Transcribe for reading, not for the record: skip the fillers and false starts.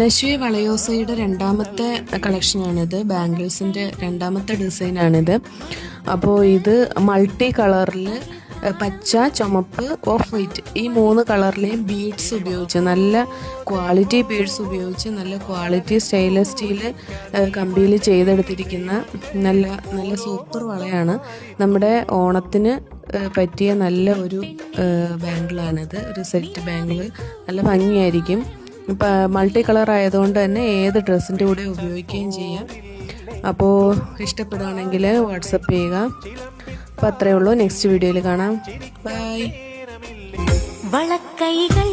നശ്വി വളയോസയുടെ രണ്ടാമത്തെ കളക്ഷനാണിത്. ബാംഗിൾസിൻ്റെ രണ്ടാമത്തെ ഡിസൈനാണിത്. അപ്പോൾ ഇത് മൾട്ടി കളറിൽ പച്ച, ചുമപ്പ്, ഓഫ് വൈറ്റ് ഈ 3 കളറിലെയും ബീഡ്സ് ഉപയോഗിച്ച് നല്ല ക്വാളിറ്റി ബീഡ്സ് ഉപയോഗിച്ച് നല്ല ക്വാളിറ്റി സ്റ്റെയിൻലെസ് സ്റ്റീൽ കമ്പിയിൽ ചെയ്തെടുത്തിരിക്കുന്ന നല്ല നല്ല സൂപ്പർ വളയാണ്. നമ്മുടെ ഓണത്തിന് പറ്റിയ നല്ല ഒരു ബാംഗിളാണിത്. ഒരു സെറ്റ് ബാംഗിൾ നല്ല ഭംഗിയായിരിക്കും. ഇപ്പം മൾട്ടി കളർ ആയതുകൊണ്ട് തന്നെ ഏത് ഡ്രസ്സിൻ്റെ കൂടെ ഉപയോഗിക്കുകയും ചെയ്യാം. അപ്പോൾ ഇഷ്ടപ്പെടുകയാണെങ്കിൽ വാട്സപ്പ് ചെയ്യുക. അപ്പോൾ അത്രയേ ഉള്ളൂ. നെക്സ്റ്റ് വീഡിയോയിൽ കാണാം. ബൈ. വളക്കൈകൾ